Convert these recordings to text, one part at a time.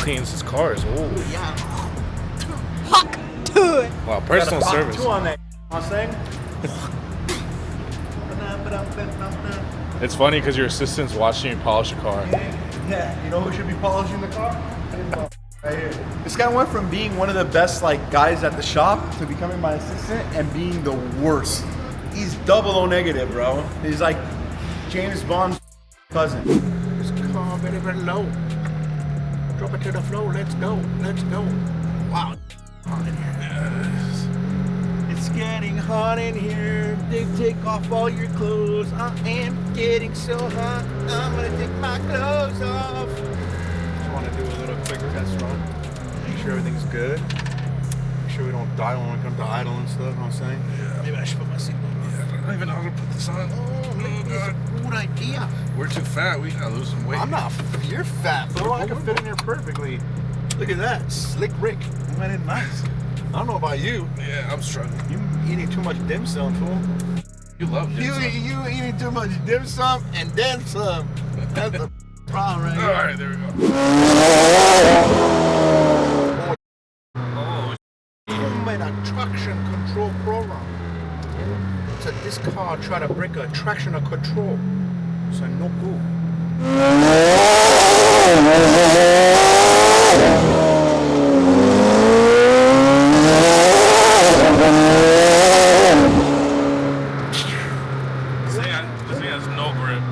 cleans his cars. Ooh. Yeah. Hawk to it. Wow, personal service. Two on that. I'm saying. It's funny because your assistant's watching you polish a car. Yeah, you know who should be polishing the car? Right here. This guy went from being one of the best like guys at the shop to becoming my assistant and being the worst. He's double O negative, bro. He's like James Bond's cousin. This car very, very low. Drop it to the floor. Let's go. Let's go. Wow. Hot in here. Yes. It's getting hot in here. They take off all your clothes. I am getting so hot. I'm gonna take my clothes off. Just want to do a little quick test run. Make sure everything's good. Make sure we don't die when we come to idle and stuff. You know what I'm saying? Yeah. Maybe I should put my seatbelt on. I don't even know how to put this on. Oh, God. Good idea. We're too fat. We gotta lose some weight. I'm not. You're fat, bro. I can fit in here perfectly. Look at that. Slick Rick. You went in nice. I don't know about you. Yeah, I'm struggling. You eating too much dim sum, fool. You love dim sum. You eating too much dim sum and then some. That's the problem right here. All right, there we go. Oh, Made a traction control program. So this car try to break a traction control. So no go. this thing has no grip.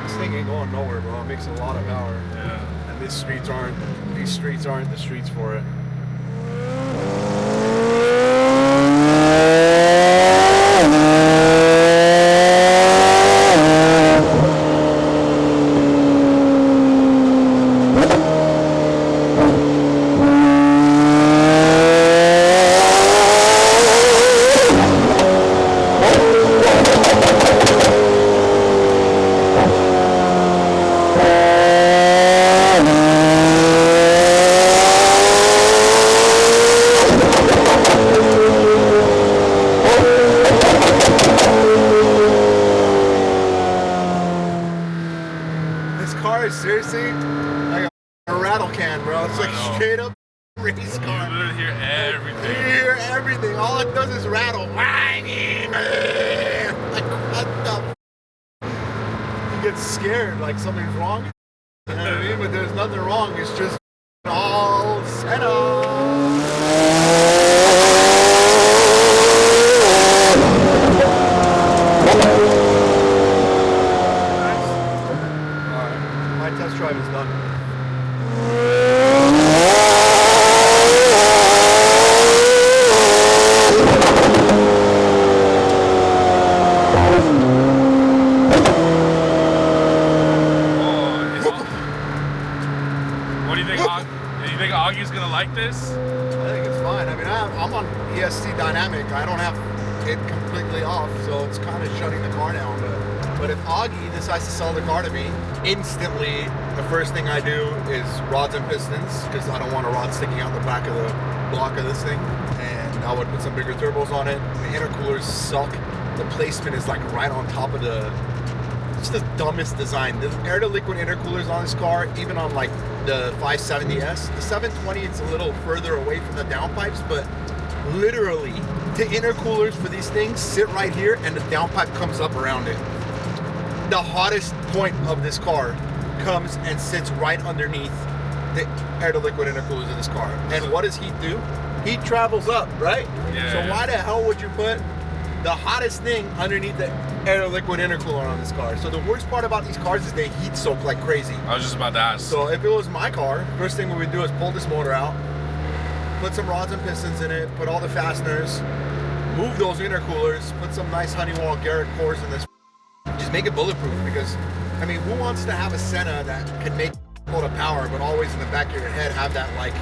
This thing ain't going nowhere, bro. It makes a lot of power. Yeah. And these streets aren't the streets for it. Seriously, like a rattle can, bro. It's like straight up race car. You literally hear everything. You hear everything. All it does is rattle. Like what the? You get scared, like something's wrong. You know what I mean? But there's nothing wrong. It's just all set up. Test drive is done. What do you think? Do you think Augie's gonna like this? I think it's fine. I mean, I'm on ESC Dynamic. I don't have it completely off, so it's kind of shutting the car down. But if Augie decides to sell the car to me, instantly the first thing I do is rods and pistons, because I don't want a rod sticking out the back of the block of this thing. And I would put some bigger turbos on it. The intercoolers suck. The placement is like right on top of it's the dumbest design. The air to liquid intercoolers on this car, even on like the 570S, the 720, it's a little further away from the downpipes, but literally the intercoolers for these things sit right here and the downpipe comes up around it. The hottest point of this car comes and sits right underneath the air to liquid intercoolers of this car. And what does heat do? Heat travels up, right? Yeah. So why the hell would you put the hottest thing underneath the air to liquid intercooler on this car? So the worst part about these cars is they heat soak like crazy. I was just about to ask. So if it was my car, first thing we would do is pull this motor out, put some rods and pistons in it, put all the fasteners, move those intercoolers, put some nice Honeywell Garrett cores in this. Just make it bulletproof, because, I mean, who wants to have a Senna that can make a lot of power, but always in the back of your head have that, like,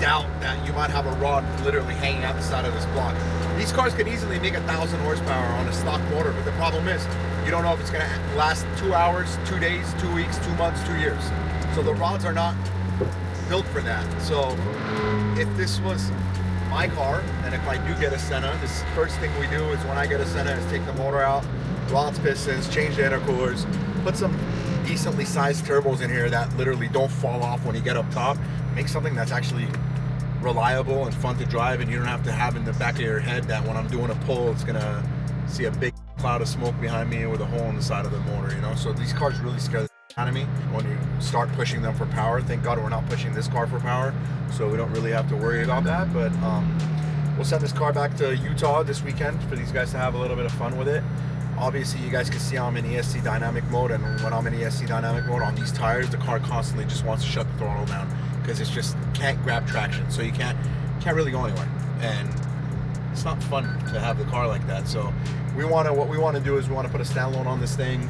doubt that you might have a rod literally hanging out the side of this block? These cars could easily make 1,000 horsepower on a stock motor, but the problem is, you don't know if it's going to last 2 hours, 2 days, 2 weeks, 2 months, 2 years. So the rods are not built for that. So if this was my car, and if I do get a Senna, this first thing we do is when I get a Senna is take the motor out, rods, pistons, change the intercoolers, put some decently sized turbos in here that literally don't fall off when you get up top. Make something that's actually reliable and fun to drive, and you don't have to have in the back of your head that when I'm doing a pull, it's gonna see a big cloud of smoke behind me with a hole in the side of the motor, you know? So these cars really scare the out of me when you start pushing them for power. Thank God we're not pushing this car for power, so we don't really have to worry about that. But we'll send this car back to Utah this weekend for these guys to have a little bit of fun with it. Obviously, you guys can see I'm in ESC dynamic mode, and when I'm in ESC dynamic mode on these tires, the car constantly just wants to shut the throttle down because it's just can't grab traction, so you can't really go anywhere, and it's not fun to have the car like that. So what we want to do is we want to put a standalone on this thing,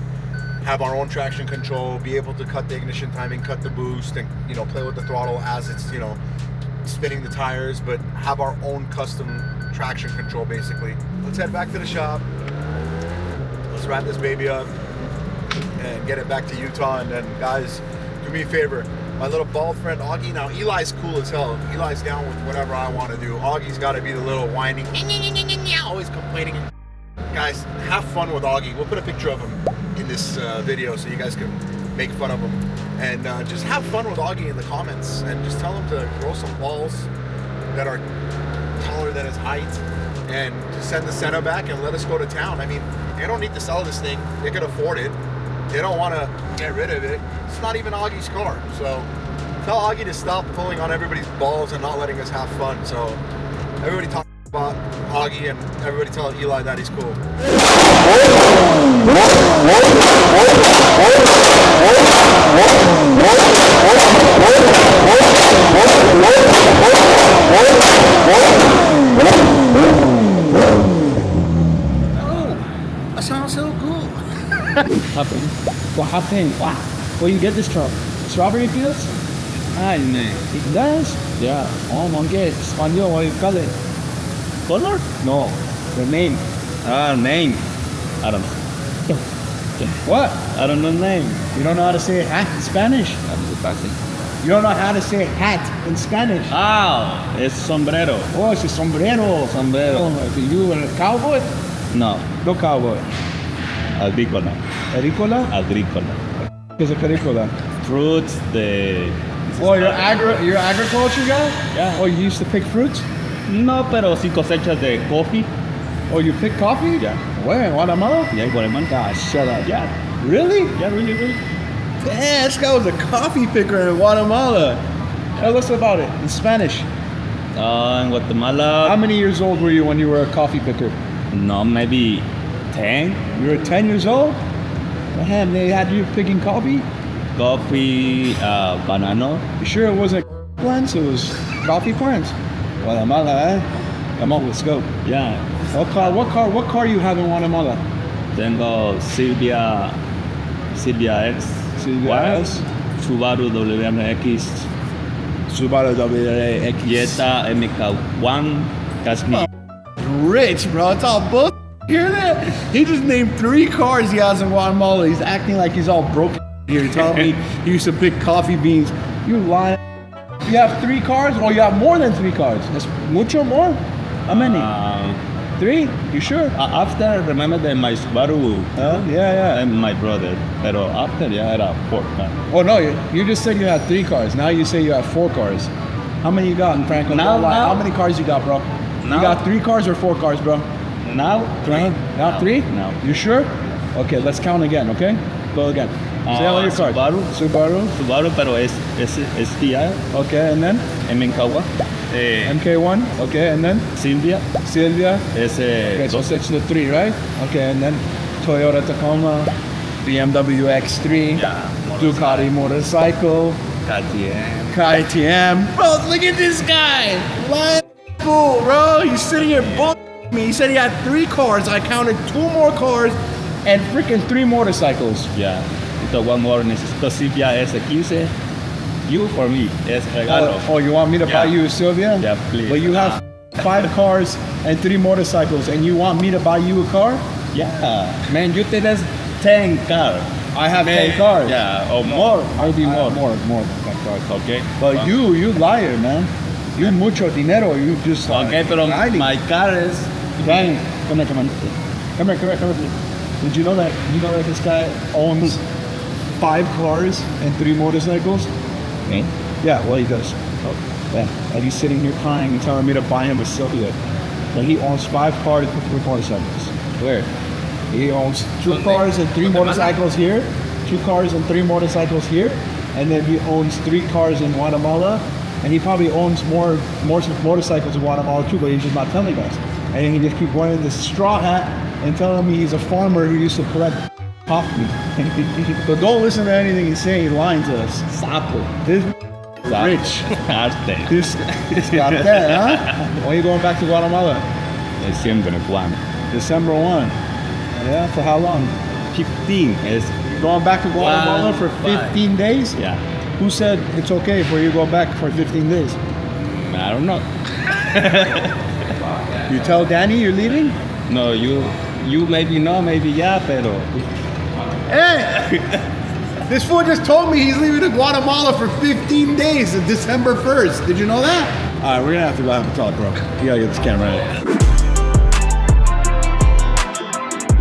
have our own traction control, be able to cut the ignition timing, cut the boost, and play with the throttle as it's spinning the tires, but have our own custom traction control basically. Let's head back to the shop. Let's wrap this baby up and get it back to Utah. And then, guys, do me a favor. My little bald friend Augie, now Eli's cool as hell. Eli's down with whatever I want to do. Augie's got to be the little whining, always complaining. Guys, have fun with Augie. We'll put a picture of him in this video so you guys can make fun of him. And just have fun with Augie in the comments. And just tell him to grow some balls that are taller than his height. And just send the Senna back and let us go to town. I mean, they don't need to sell this thing. They can afford it. They don't want to get rid of it. It's not even Augie's car. So tell Augie to stop pulling on everybody's balls and not letting us have fun. So everybody talk about Augie, and everybody tell Eli that he's cool. That sounds so cool. What happened? Wow. Where you get this from? Strawberry fields? Ay, man. It does? Yeah. Oh, monkey. Espanol, what do you call it? Color? No. The name. Name. I don't know. What? I don't know the name. You don't know how to say hat in Spanish? You don't know how to say hat in Spanish? Ah, it's sombrero. Oh, it's a sombrero. Sombrero. Oh, you a cowboy? No. No cowboy. Agrícola. Agrícola? Agrícola. ¿Qué es agrícola? Fruits, Oh, you're agriculture guy? Yeah. Oh, you used to pick fruits? No, pero sí cosechas de coffee. Oh, you pick coffee? Yeah. Where? In Guatemala? Yeah, Guatemala. God, shut up. Yeah. Really? Yeah, really. Damn, this guy was a coffee picker in Guatemala. Tell us about it in Spanish. In Guatemala. How many years old were you when you were a coffee picker? No, maybe 10. You were 10 years old? Damn, they had you picking coffee? Coffee, banana. You sure it wasn't plants? It was coffee plants? Guatemala, eh? Come on, let's go. Yeah. What car you have in Guatemala? Tengo Silvia X. Silvia X. Subaru WMX. Subaru WMX. Jetta MK1. That's me. Rich, bro. It's all bull. Hear that? He just named 3 cars he has in Guatemala. He's acting like he's all broken here. He's telling me he used to pick coffee beans. You lying. You have 3 cars? Or you have more than 3 cars? That's mucho more? How many? 3? You sure? After, remember that my Subaru. Yeah. And my brother. Pero after, yeah, I had 4 cars. Oh, no, you just said you had 3 cars. Now you say you have 4 cars. How many you got in Franco? Now. How many cars you got, bro? Now? You got 3 cars or 4 cars, bro? Now? 3. Now 3? No. You sure? Okay, let's count again, okay? Go again. Say all your cars. Subaru, pero es TI. Okay, and then? MK1. MK1, okay, and then? Silvia. Okay, so it's the 3, right? Okay, and then Toyota Tacoma, BMW X3, Ducati motorcycle, KTM. Bro, look at this guy! Lying fool, bro. He's sitting here bullshitting me. He said he had 3 cars. I counted 2 more cars and freaking 3 motorcycles. Yeah. So one more necesito Silvia S15. You for me, es regalo. Oh, you want me to buy you a Silvia? Yeah, please. But you have 5 cars and 3 motorcycles, and you want me to buy you a car? Yeah. Man, you think that's 10 cars. I have 10 cars. Yeah, or more. Maybe more. More than 10 cars. Okay. But you liar, man. You mucho dinero. You just okay, pero my car is. Dang. Come here. Did you know that this guy owns 5 cars and 3 motorcycles. Me? Yeah, well, he does. Oh, yeah. And he's sitting here crying and telling me to buy him a Sylvia. Like he owns 5 cars and 3 motorcycles. Where? He owns 2 cars and 3 motorcycles here, 2 cars and 3 motorcycles here, and then he owns 3 cars in Guatemala, and he probably owns more motorcycles in Guatemala too, but he's just not telling us. And then he just keeps wearing this straw hat and telling me he's a farmer who used to collect off me. So don't listen to anything he's saying. He's lying to us. Stop it. This rich. This got that, huh? When are you going back to Guatemala? December 1. December 1. Yeah, for how long? 15 is Going back to Guatemala for 15 days? Yeah. Who said it's okay for you to go back for 15 days? I don't know. You tell Danny you're leaving? No, you maybe no, maybe yeah, pero. Hey! This fool just told me he's leaving to Guatemala for 15 days on December 1st. Did you know that? All right, we're gonna have to go have a talk, bro. You gotta get this camera out.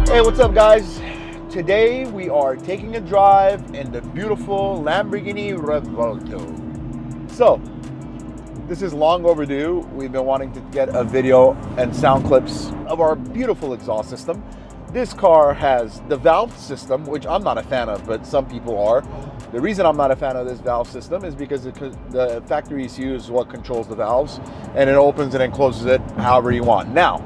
Hey, what's up, guys? Today we are taking a drive in the beautiful Lamborghini Revolto. So, this is long overdue. We've been wanting to get a video and sound clips of our beautiful exhaust system. This car has the valve system, which I'm not a fan of, but some people are. The reason I'm not a fan of this valve system is because the factory ECU is what controls the valves, and it opens and then closes it however you want. Now,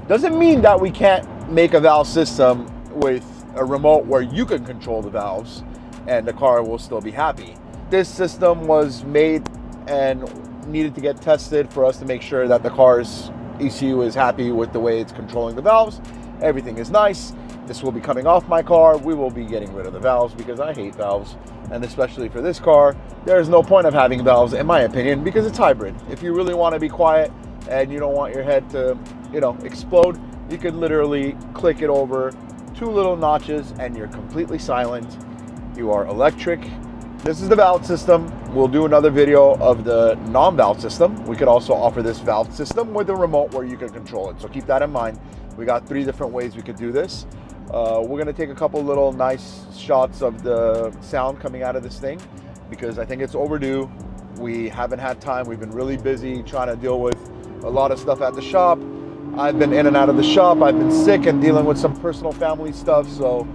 doesn't mean that we can't make a valve system with a remote where you can control the valves and the car will still be happy. This system was made and needed to get tested for us to make sure that the car's ECU is happy with the way it's controlling the valves. Everything is nice. This will be coming off my car. We will be getting rid of the valves because I hate valves. And especially for this car, there's no point of having valves, in my opinion, because it's hybrid. If you really want to be quiet and you don't want your head to, explode, you could literally click it over 2 little notches and you're completely silent. You are electric. This is the valve system. We'll do another video of the non-valve system. We could also offer this valve system with a remote where you can control it. So keep that in mind. We got 3 different ways we could do this. We're gonna take a couple little nice shots of the sound coming out of this thing because I think it's overdue. We haven't had time. We've been really busy trying to deal with a lot of stuff at the shop. I've been in and out of the shop. I've been sick and dealing with some personal family stuff. So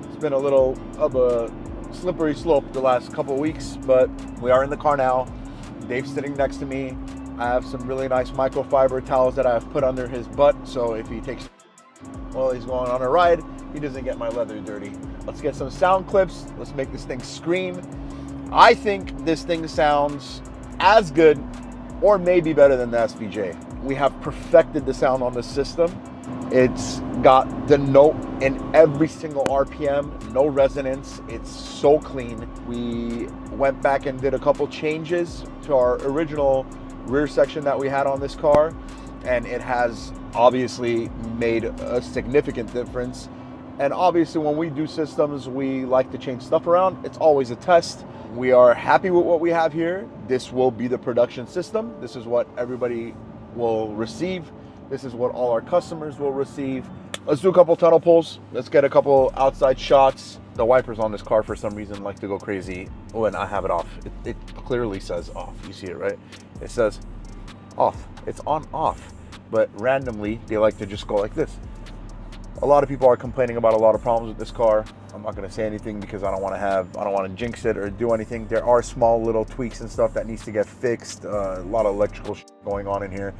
it's been a little of a slippery slope the last couple of weeks, but we are in the car now. Dave's sitting next to me. I have some really nice microfiber towels that I've put under his butt, so if he takes while he's going on a ride, he doesn't get my leather dirty. Let's get some sound clips. Let's make this thing scream. I think this thing sounds as good or maybe better than the SVJ. We have perfected the sound on the system. It's got the note in every single RPM, no resonance. It's so clean. We went back and did a couple changes to our original rear section that we had on this car, and it has obviously made a significant difference. And obviously when we do systems, we like to change stuff around. It's always a test. We are happy with what we have here. This will be the production system. This is what everybody will receive. This is what all our customers will receive. Let's do a couple tunnel pulls. Let's get a couple outside shots. The wipers on this car for some reason like to go crazy when I have it off. It clearly says off. You see it, right? It says off. It's on off. But randomly, they like to just go like this. A lot of people are complaining about a lot of problems with this car. I'm not going to say anything because I don't want to jinx it or do anything. There are small little tweaks and stuff that needs to get fixed. A lot of electrical going on in here,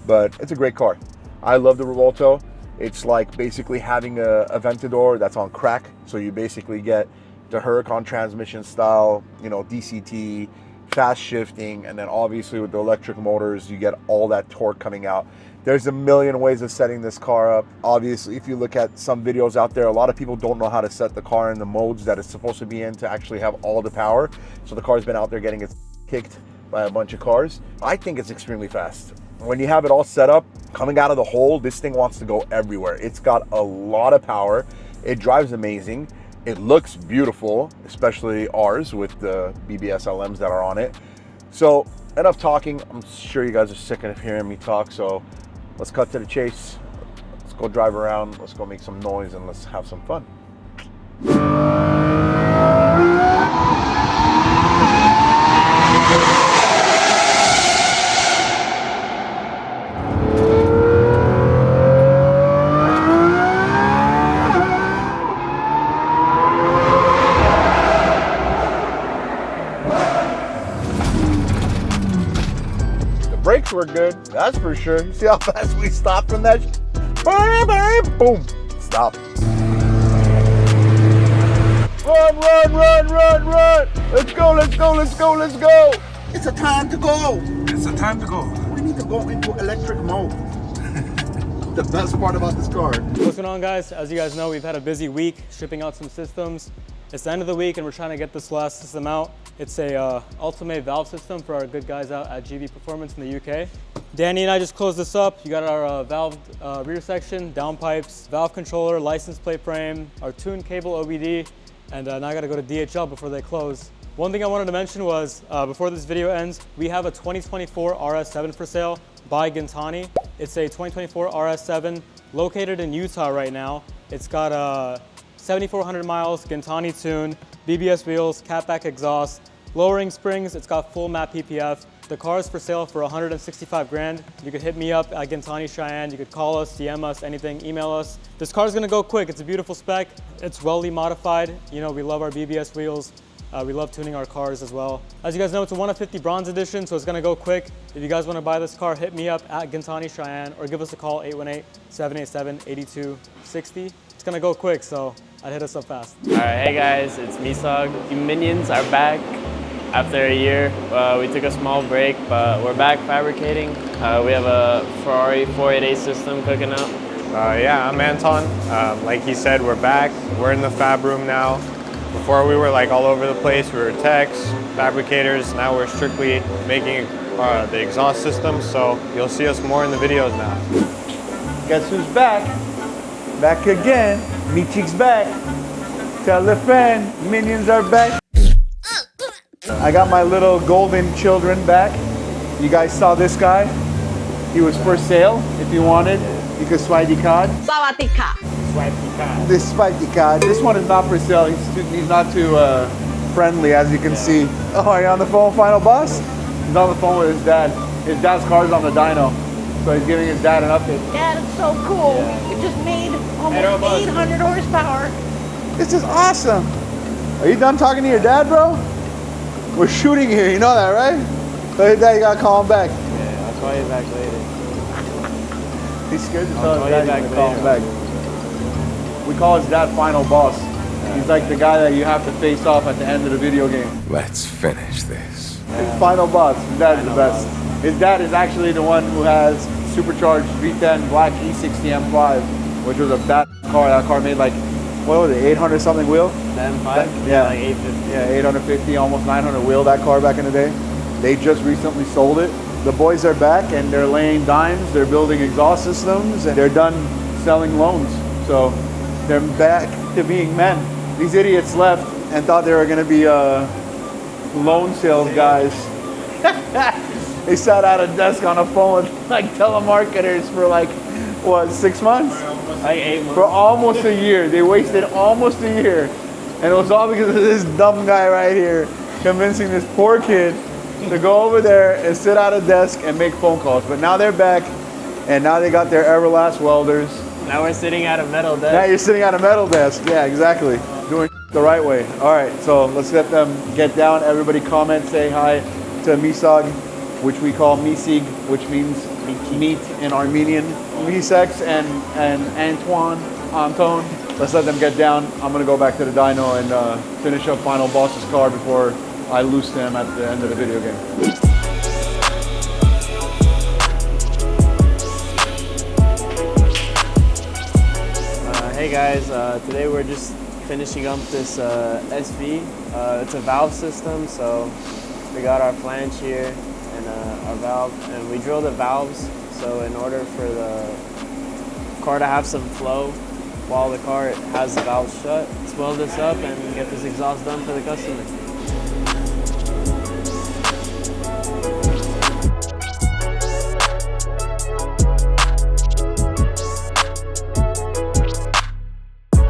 but it's a great car. I love the Revolto. It's like basically having a Aventador that's on crack. So you basically get the Huracan transmission style, DCT, fast shifting, and then obviously with the electric motors, you get all that torque coming out. There's a million ways of setting this car up. Obviously, if you look at some videos out there, a lot of people don't know how to set the car in the modes that it's supposed to be in to actually have all the power. So the car's been out there getting its kicked by a bunch of cars. I think it's extremely fast. When you have it all set up, coming out of the hole, this thing wants to go everywhere. It's got a lot of power. It drives amazing. It looks beautiful, especially ours with the BBS LMs that are on it. So enough talking. I'm sure you guys are sick of hearing me talk. So let's cut to the chase. Let's go drive around. Let's go make some noise and let's have some fun. brakes were good, that's for sure. You see how fast we stopped from that? Boom, stop. Run, run, run, run, run. Let's go, let's go, let's go, let's go. It's a time to go. It's a time to go. We need to go into electric mode. The best part about this car. What's going on, guys? As you guys know, we've had a busy week shipping out some systems. It's the end of the week and we're trying to get this last system out. It's a ultimate valve system for our good guys out at GV Performance in the UK. Danny and I just closed this up. You got our valve rear section, downpipes, valve controller, license plate frame, our tune cable OBD, and now I gotta go to DHL before they close. One thing I wanted to mention was, before this video ends, we have a 2024 RS7 for sale by Gintani. It's a 2024 RS7 located in Utah right now. It's got 7,400 miles, Gintani tune, BBS wheels, catback exhaust, lowering springs. It's got full map PPF. The car is for sale for 165 grand. You could hit me up at Gintani Cheyenne. You could call us, DM us, anything, email us. This car is gonna go quick. It's a beautiful spec. It's well modified. You know, we love our BBS wheels. We love tuning our cars as well. As you guys know, it's a 1 of 50 bronze edition, so it's gonna go quick. If you guys wanna buy this car, hit me up at Gintani Cheyenne or give us a call, 818-787-8260. It's gonna go quick, so I'd hit us up fast. All right, hey guys, it's Misog. You minions are back after a year. We took a small break, but we're back fabricating. We have a Ferrari 488 system cooking up. Yeah, I'm Anton. Like he said, we're back. We're in the fab room now. Before we were like all over the place. We were techs, fabricators. Now we're strictly making the exhaust system. So you'll see us more in the videos now. Guess who's back? Back again. Michik's back. Tell a friend, minions are back. I got my little golden children back. You guys saw this guy? He was for sale. If you wanted, you could swipe the card. Sawatika. This swipe the card. This one is not for sale. He's not too friendly, as you can see. Oh, are you on the phone, Final Boss? He's on the phone with his dad. His dad's car's on the dyno. So he's giving his dad an update. Dad, it's so cool. It just made almost 800 horsepower. This is awesome. Are you done talking to your dad, bro? We're shooting here, you know that, right? So your dad, you gotta call him back. Yeah, I'll call you back later. He's scared to I'll tell call his dad you back he's gonna call him later. back. We call his dad Final Boss. He's like the guy that you have to face off at the end of the video game. Let's finish this. Final Boss. His dad's the best. His dad is actually the one who has supercharged V10 black E60 M5, which was a bad car. That car made like, what was it, 800 something wheel? The M5? Yeah, like 850. Yeah, 850, almost 900 wheel, that car back in the day. They just recently sold it. The boys are back and they're laying dimes, they're building exhaust systems, and they're done selling loans. So they're back to being men. These idiots left and thought they were gonna be loan sales guys. They sat at a desk on a phone with like telemarketers for like, what, 6 months? Like 8 months. For almost a year. They wasted almost a year. And it was all because of this dumb guy right here convincing this poor kid to go over there and sit at a desk and make phone calls. But now they're back and now they got their Everlast welders. Now we're sitting at a metal desk. Now you're sitting at a metal desk. Yeah, exactly. Doing the right way. All right, so let's let them get down. Everybody comment, say hi to Misog, which we call Misig, which means meat in Armenian. Misex and Anton. Let's let them get down. I'm gonna go back to the dyno and finish up Final Boss's car before I lose him at the end of the video game. Hey guys, today we're just finishing up this SV. It's a valve system, so we got our flange here and our valve, and we drill the valves. So in order for the car to have some flow while the car has the valves shut, let's weld this up and get this exhaust done for the customer.